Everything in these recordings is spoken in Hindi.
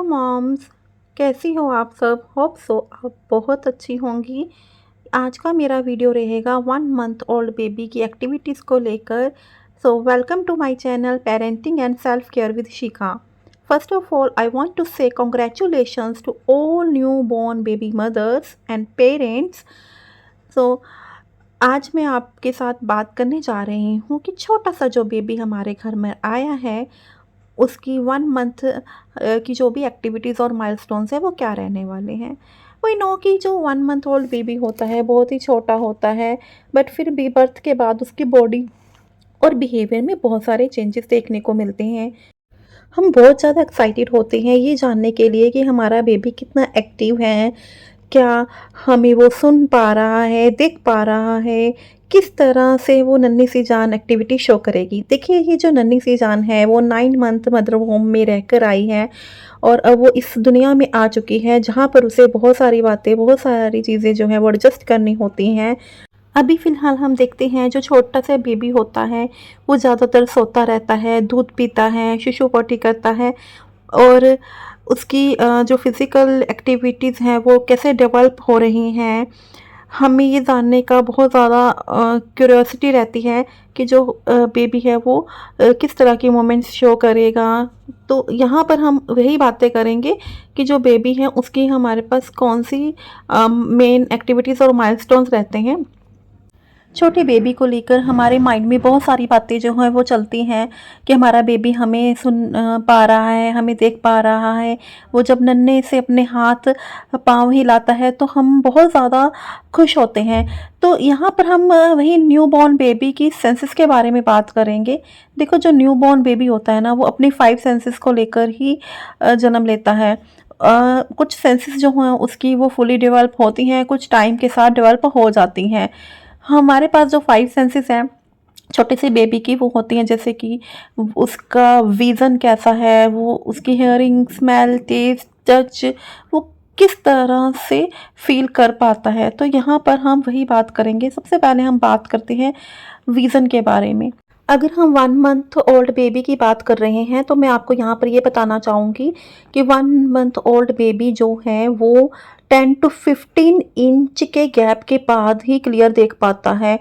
मॉम्स, कैसी हो आप सब? होप सो आप बहुत अच्छी होंगी। आज का मेरा वीडियो रहेगा 1 मंथ ओल्ड बेबी की एक्टिविटीज़ को लेकर। So welcome to my channel parenting and self care with Shikha. First of all I want to say congratulations to all new born baby mothers and parents. So आज मैं आपके साथ बात करने जा रही हूँ कि छोटा सा जो बेबी हमारे घर में आया है उसकी 1 मंथ की जो भी एक्टिविटीज़ और माइलस्टोन्स है वो क्या रहने वाले हैं। वी नो कि जो 1 मंथ ओल्ड बेबी होता है बहुत ही छोटा होता है, बट फिर भी बर्थ के बाद उसकी बॉडी और बिहेवियर में बहुत सारे चेंजेस देखने को मिलते हैं। हम बहुत ज़्यादा एक्साइटेड होते हैं ये जानने के लिए कि हमारा बेबी कितना एक्टिव है, क्या हमें वो सुन पा रहा है, देख पा रहा है, किस तरह से वो नन्ही सी जान एक्टिविटी शो करेगी। देखिए ये जो नन्ही सी जान है वो 9 मंथ मदर होम में रहकर आई है और अब वो इस दुनिया में आ चुकी है जहाँ पर उसे बहुत सारी बातें, बहुत सारी चीज़ें जो हैं वो एडजस्ट करनी होती हैं। अभी फ़िलहाल हम देखते हैं जो छोटा सा बेबी होता है वो ज़्यादातर सोता रहता है, दूध पीता है, शिशु पोटी करता है और उसकी जो फ़िज़िकल एक्टिविटीज़ हैं वो कैसे डेवलप हो रही हैं, हमें ये जानने का बहुत ज़्यादा क्यूरियोसिटी रहती है कि जो बेबी है वो किस तरह की मोमेंट्स शो करेगा। तो यहाँ पर हम वही बातें करेंगे कि जो बेबी है उसकी हमारे पास कौन-सी मेन एक्टिविटीज़ और माइलस्टोन्स रहते हैं। छोटे बेबी को लेकर हमारे माइंड में बहुत सारी बातें जो हैं वो चलती हैं कि हमारा बेबी हमें सुन पा रहा है, हमें देख पा रहा है। वो जब नन्हे से अपने हाथ पाँव हिलाता है तो हम बहुत ज़्यादा खुश होते हैं। तो यहाँ पर हम वही न्यू बॉर्न बेबी की सेंसेस के बारे में बात करेंगे। देखो जो न्यू बॉर्न बेबी होता है ना वो अपनी 5 सेंसेस को लेकर ही जन्म लेता है। कुछ सेंसेस जो हैं उसकी वो फुली डेवलप होती हैं, कुछ टाइम के साथ डेवलप हो जाती हैं। हमारे पास जो 5 सेंसेस हैं छोटे से बेबी की वो होती हैं जैसे कि उसका विज़न कैसा है, वो उसकी हियरिंग, स्मेल, टेस्ट, टच वो किस तरह से फ़ील कर पाता है। तो यहाँ पर हम वही बात करेंगे। सबसे पहले हम बात करते हैं विज़न के बारे में। अगर हम 1 मंथ ओल्ड बेबी की बात कर रहे हैं तो मैं आपको यहाँ पर ये बताना चाहूँगी कि 1 मंथ ओल्ड बेबी जो है वो 10 to 15 इंच के गैप के बाद ही क्लियर देख पाता है।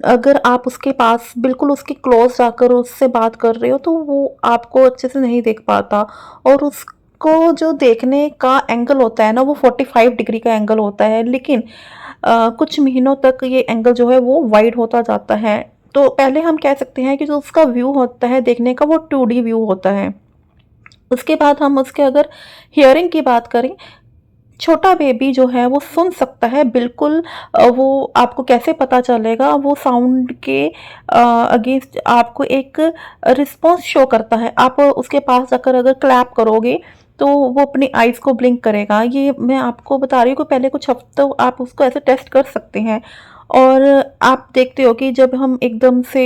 अगर आप उसके पास बिल्कुल उसके क्लोज जाकर उससे बात कर रहे हो तो वो आपको अच्छे से नहीं देख पाता और उसको जो देखने का एंगल होता है ना वो 45 डिग्री का एंगल होता है, लेकिन कुछ महीनों तक ये एंगल जो है वो वाइड होता जाता है। तो पहले हम कह सकते हैं कि जो उसका व्यू होता है देखने का वो 2D व्यू होता है। उसके बाद हम उसके अगर हियरिंग की बात करें, छोटा बेबी जो है वो सुन सकता है बिल्कुल। वो आपको कैसे पता चलेगा, वो साउंड के अगेंस्ट आपको एक रिस्पॉन्स शो करता है। आप उसके पास जाकर अगर क्लैप करोगे तो वो अपनी आइज़ को ब्लिंक करेगा। ये मैं आपको बता रही हूँ कि पहले कुछ हफ्तों आप उसको ऐसे टेस्ट कर सकते हैं। और आप देखते हो कि जब हम एकदम से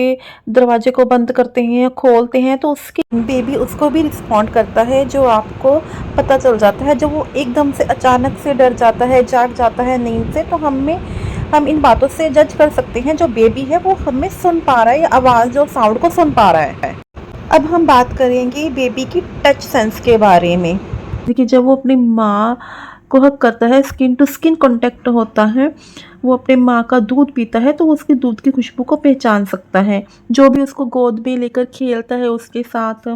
दरवाजे को बंद करते हैं या खोलते हैं तो उसकी बेबी उसको भी रिस्पॉन्ड करता है, जो आपको पता चल जाता है। जब वो एकदम से अचानक से डर जाता है, जाग जाता है नींद से, तो हम इन बातों से जज कर सकते हैं जो बेबी है वो हमें सुन पा रहा है या आवाज़ और साउंड को सुन पा रहा है। अब हम बात करेंगे बेबी की टच सेंस के बारे में। देखिए जब वो अपनी माँ को हग करता है, स्किन टू स्किन कांटेक्ट होता है, वो अपने माँ का दूध पीता है तो वो उसकी दूध की खुशबू को पहचान सकता है। जो भी उसको गोद में लेकर खेलता है उसके साथ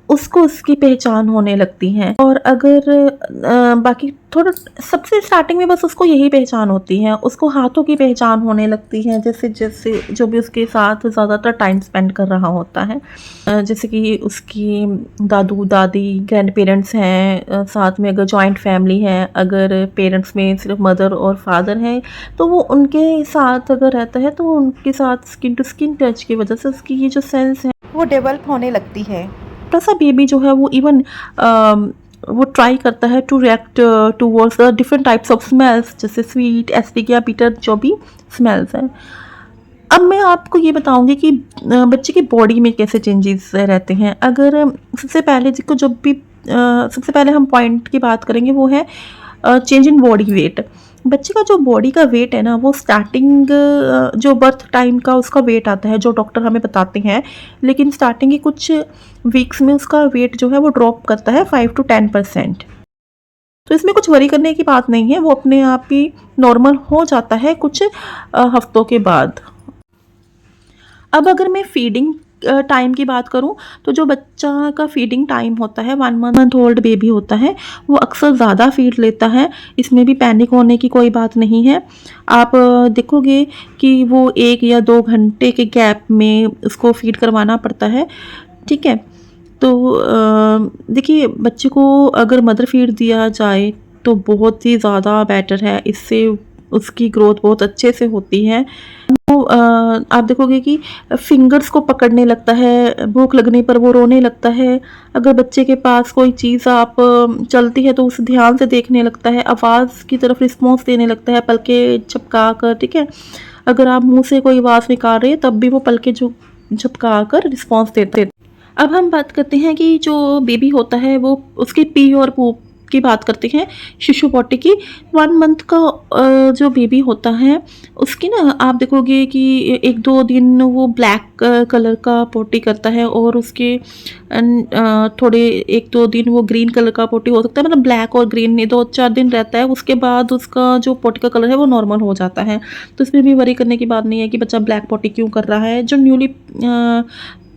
उसको उसकी पहचान होने लगती है। और अगर बाकी थोड़ा सबसे स्टार्टिंग में बस उसको यही पहचान होती है, उसको हाथों की पहचान होने लगती है, जैसे जैसे जो भी उसके साथ ज़्यादातर टाइम स्पेंड कर रहा होता है। जैसे कि उसकी दादू दादी ग्रैंड पेरेंट्स हैं, साथ में अगर जॉइंट फैमिली है, अगर पेरेंट्स में सिर्फ मदर और फादर हैं तो वो उनके साथ अगर रहता है तो उनके साथ स्किन टू स्किन टच की वजह से उसकी ये जो सेंस है वो डेवलप होने लगती है। छोटा सा बेबी जो है वो इवन वो ट्राई करता है to react towards the different types of smells, जैसे स्वीट, एसिडिक या बिटर जो भी स्मेल्स हैं। अब मैं आपको ये बताऊंगी कि बच्चे की बॉडी में कैसे चेंजेस रहते हैं। अगर सबसे पहले जिसको जब भी सबसे पहले हम पॉइंट की बात करेंगे वो है चेंज इन बॉडी वेट। बच्चे का जो बॉडी का वेट है ना, वो स्टार्टिंग जो बर्थ टाइम का उसका वेट आता है जो डॉक्टर हमें बताते हैं, लेकिन स्टार्टिंग के कुछ वीक्स में उसका वेट जो है वो ड्रॉप करता है 5 to 10%। तो इसमें कुछ वरी करने की बात नहीं है, वो अपने आप ही नॉर्मल हो जाता है कुछ हफ्तों के बाद। अब अगर मैं फीडिंग टाइम की बात करूं, तो जो बच्चा का फीडिंग टाइम होता है, 1 मंथ ओल्ड बेबी होता है, वो अक्सर ज़्यादा फीड लेता है। इसमें भी पैनिक होने की कोई बात नहीं है। आप देखोगे कि वो 1 या 2 घंटे के गैप में उसको फीड करवाना पड़ता है, ठीक है। तो देखिए, बच्चे को अगर मदर फीड दिया जाए तो बहुत ही ज़्यादा बेटर है, इससे उसकी ग्रोथ बहुत अच्छे से होती है। तो आप देखोगे कि फिंगर्स को पकड़ने लगता है, भूख लगने पर वो रोने लगता है। अगर बच्चे के पास कोई चीज़ आप चलती है तो उसे ध्यान से देखने लगता है, आवाज़ की तरफ रिस्पॉन्स देने लगता है पलके झपका कर, ठीक है। अगर आप मुंह से कोई आवाज़ निकाल रहे हैं तब भी वो पलके झपका कर रिस्पॉन्स देते हैं। अब हम बात करते हैं कि जो बेबी होता है वो उसके पी और पूप की बात करते हैं, शिशु पोटी की। 1 मंथ का जो बेबी होता है उसकी ना, आप देखोगे कि 1-2 दिन वो ब्लैक कलर का पोटी करता है, और उसके थोड़े 1-2 दिन वो ग्रीन कलर का पोटी हो सकता है, मतलब ब्लैक और ग्रीन नहीं, 2-4 दिन रहता है। उसके बाद उसका जो पोटी का कलर है वो नॉर्मल हो जाता है। तो इसमें भी वरी करने की बात नहीं है कि बच्चा ब्लैक पोटी क्यों कर रहा है। जो न्यूली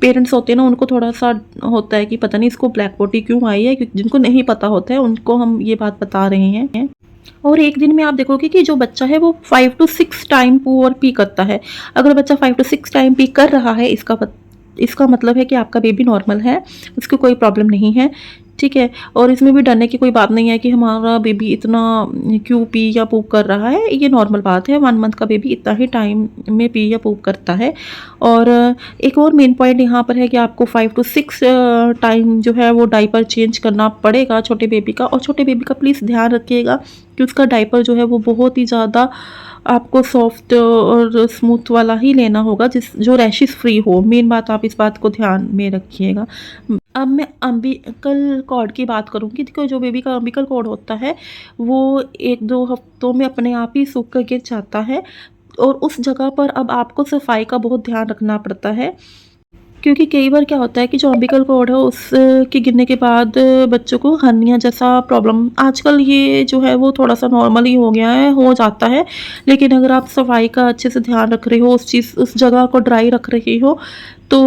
पेरेंट्स होते हैं ना, उनको थोड़ा सा होता है कि पता नहीं इसको ब्लैक पोटी क्यों आई है, क्योंकि जिनको नहीं पता होता है उनको हम ये बात बता रहे हैं। और एक दिन में आप देखोगे कि जो बच्चा है वो 5 to 6 टाइम पू और पी करता है। अगर बच्चा 5 to 6 टाइम पी कर रहा है, इसका मतलब है कि आपका बेबी नॉर्मल है, उसको कोई प्रॉब्लम नहीं है, ठीक है। और इसमें भी डरने की कोई बात नहीं है कि हमारा बेबी इतना क्यों पी या पूप कर रहा है, ये नॉर्मल बात है। 1 मंथ का बेबी इतना ही टाइम में पी या पूप करता है। और एक और मेन पॉइंट यहाँ पर है कि आपको 5 to 6 टाइम जो है वो डायपर चेंज करना पड़ेगा छोटे बेबी का। और छोटे बेबी का प्लीज़ ध्यान रखिएगा कि उसका डायपर जो है वो बहुत ही ज़्यादा आपको सॉफ्ट और स्मूथ वाला ही लेना होगा, जो रैशेस फ्री हो। मेन बात, आप इस बात को ध्यान में रखिएगा। अब मैं अम्बिकल कॉर्ड की बात करूँगी। देखो, जो बेबी का अम्बिकल कॉर्ड होता है वो 1-2 हफ्तों में अपने आप ही सूख कर गिर जाता है, और उस जगह पर अब आपको सफाई का बहुत ध्यान रखना पड़ता है, क्योंकि कई बार क्या होता है कि जो अम्बिकल कॉर्ड है उसके गिरने के बाद बच्चों को हर्निया जैसा प्रॉब्लम, आजकल ये जो है वो थोड़ा सा नॉर्मल ही हो गया है, हो जाता है। लेकिन अगर आप सफाई का अच्छे से ध्यान रख रहे हो, उस जगह को ड्राई रख रहे हो, तो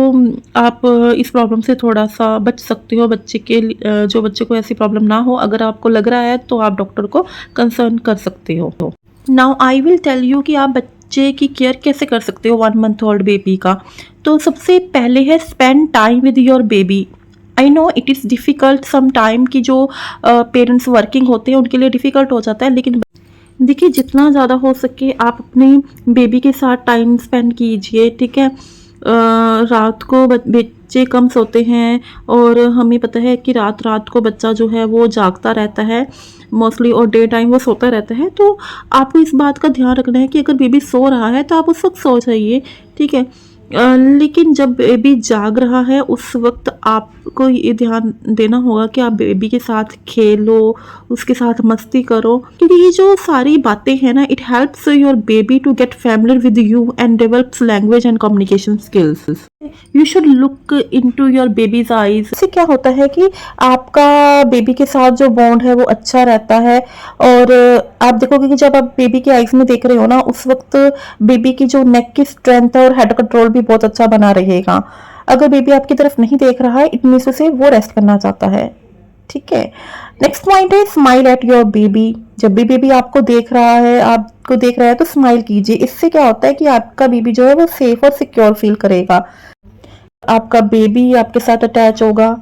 आप इस प्रॉब्लम से थोड़ा सा बच सकते हो। जो बच्चे को ऐसी प्रॉब्लम ना हो, अगर आपको लग रहा है तो आप डॉक्टर को कंसर्न कर सकते हो। Now I will tell you कि आप बच्चे की केयर कैसे कर सकते हो 1 मंथ ओल्ड बेबी का। तो सबसे पहले है spend time with your baby. I know it is difficult some time, कि जो पेरेंट्स वर्किंग होते हैं उनके लिए डिफ़िकल्ट हो जाता है, लेकिन देखिए, जितना ज़्यादा हो सके आप अपने बेबी के साथ टाइम स्पेंड कीजिए, ठीक है। रात को बच्चे कम सोते हैं, और हमें पता है कि रात को बच्चा जो है वो जागता रहता है मोस्टली, और डे टाइम वो सोता रहता है। तो आपको इस बात का ध्यान रखना है कि अगर बेबी सो रहा है तो आप उस वक्त सो जाइए, ठीक है। लेकिन जब बेबी जाग रहा है उस वक्त आपको ये ध्यान देना होगा कि आप बेबी के साथ खेलो, उसके साथ मस्ती करो, क्योंकि ये जो सारी बातें हैं ना, it helps your baby to get familiar with you and develops language and communication skills. You should look into your baby's eyes. इससे क्या होता है कि आपका बेबी के साथ जो बॉन्ड है वो अच्छा रहता है। और आप देखोगे कि जब आप बेबी के आईज में देख रहे हो ना, उस वक्त बेबी की जो नेक की स्ट्रेंथ है और हेड कंट्रोल भी बहुत अच्छा बना रहेगा। अगर बेबी आपकी तरफ नहीं देख रहा है, इट मीन्स उसे वो रेस्ट करना चाहता है, ठीक है। नेक्स्ट पॉइंट है स्माइल एट योर बेबी। जब भी बेबी आपको देख रहा है तो स्माइल कीजिए। इससे क्या होता है कि आपका बेबी जो है वो सेफ और सिक्योर फील करेगा, आपका बेबी आपके साथ अटैच होगा।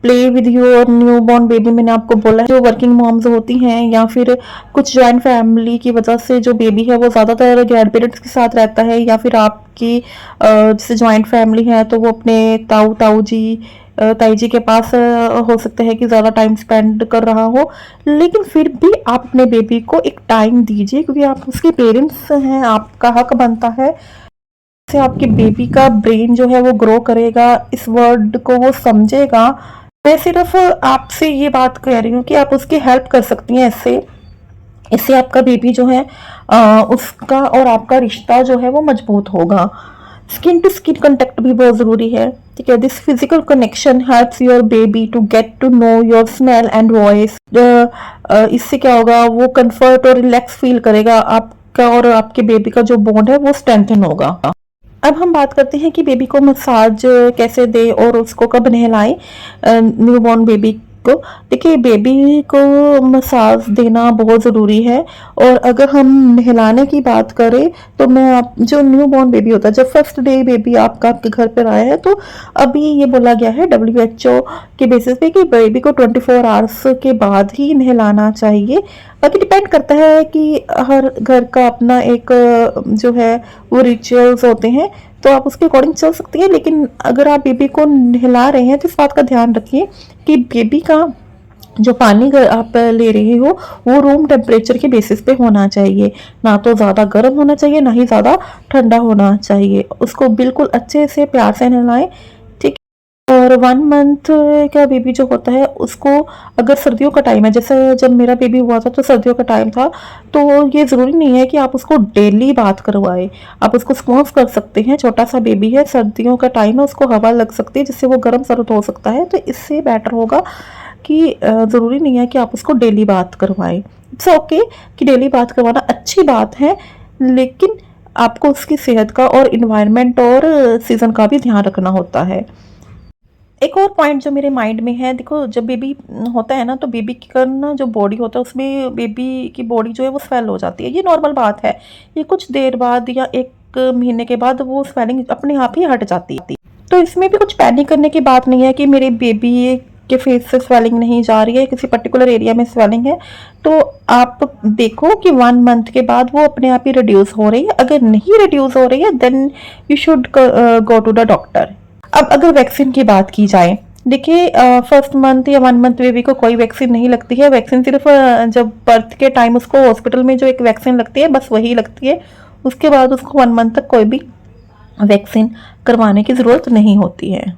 Play with your new born baby, मैंने आपको बोला है, जो वर्किंग मॉम्स होती हैं या फिर कुछ जॉइंट फैमिली की वजह से जो बेबी है वो ज़्यादातर ग्रैंड पेरेंट्स के साथ रहता है, या फिर आपकी जैसे जॉइंट फैमिली है तो वो अपने ताऊ जी के पास हो सकता है कि ज़्यादा टाइम स्पेंड कर रहा हो। लेकिन फिर भी आप अपने बेबी को एक टाइम दीजिए, क्योंकि आप उसके पेरेंट्स हैं, आपका हक बनता है। से आपके बेबी का ब्रेन जो है वो ग्रो करेगा, इस वर्ड को वो समझेगा। मैं सिर्फ आपसे ये बात कह रही हूँ कि आप उसकी हेल्प कर सकती हैं इससे। इससे आपका बेबी जो है उसका और आपका रिश्ता जो है वो मजबूत होगा। स्किन टू स्किन कांटेक्ट भी बहुत ज़रूरी है, ठीक है। This physical connection helps your baby to get to know your smell and voice. इससे क्या होगा, वो कंफर्ट और रिलैक्स फील करेगा, आपका और आपके बेबी का जो बॉन्ड है वो स्ट्रेंथन होगा। अब हम बात करते हैं कि बेबी को मसाज कैसे दे और उसको कब नहलाएं, न्यूबॉर्न बेबी को। देखिए, बेबी को मसाज देना बहुत ज़रूरी है। और अगर हम नहलाने की बात करें तो मैं आप जो न्यूबॉर्न बेबी होता है, जब फर्स्ट डे बेबी आपका आपके घर पर आया है, तो अभी ये बोला गया है WHO के बेसिस पे कि बेबी को 24 आवर्स के बाद ही नहलाना चाहिए। बाकी डिपेंड करता है कि हर घर का अपना एक जो है वो रिचुअल्स होते हैं, तो आप उसके अकॉर्डिंग चल सकती हैं। लेकिन अगर आप बेबी को नहला रहे हैं तो इस बात का ध्यान रखिए कि बेबी का जो पानी आप ले रहे हो वो रूम टेम्परेचर के बेसिस पे होना चाहिए, ना तो ज़्यादा गर्म होना चाहिए ना ही ज़्यादा ठंडा होना चाहिए। उसको बिल्कुल अच्छे से प्यार से नहलाएं, ठीक। और 1 मंथ का बेबी जो होता है उसको, अगर सर्दियों का टाइम है, जैसे जब मेरा बेबी हुआ था तो सर्दियों का टाइम था, तो ये ज़रूरी नहीं है कि आप उसको डेली बात करवाएं। आप उसको स्मॉफ कर सकते हैं, छोटा सा बेबी है, सर्दियों का टाइम है, उसको हवा लग सकती है जिससे वो गर्म सर्द हो सकता है। तो इससे बेटर होगा कि ज़रूरी नहीं है कि आप उसको डेली बात करवाएं। इट्स ओके कि डेली बात करवाना अच्छी बात है, लेकिन आपको उसकी सेहत का और इन्वायरमेंट और सीज़न का भी ध्यान रखना होता है। एक और पॉइंट जो मेरे माइंड में है, देखो जब बेबी होता है ना, तो बेबी का ना जो बॉडी होता है उसमें बेबी की बॉडी जो है वो स्वेल हो जाती है, ये नॉर्मल बात है। ये कुछ देर बाद या 1 महीने के बाद वो स्वेलिंग अपने आप ही हट जाती है। तो इसमें भी कुछ पैनिक करने की बात नहीं है कि मेरे बेबी के फेस से स्वेलिंग नहीं जा रही है, किसी पर्टिकुलर एरिया में स्वेलिंग है, तो आप देखो कि 1 मंथ के बाद वो अपने आप ही रिड्यूस हो रही है। अगर नहीं रिड्यूस हो रही है then you should go to the doctor. अब अगर वैक्सीन की बात की जाए, देखिए फर्स्ट मंथ या 1 मंथ बेबी को कोई वैक्सीन नहीं लगती है। वैक्सीन सिर्फ जब बर्थ के टाइम उसको हॉस्पिटल में जो एक वैक्सीन लगती है बस वही लगती है। उसके बाद उसको 1 मंथ तक कोई भी वैक्सीन करवाने की ज़रूरत नहीं होती है।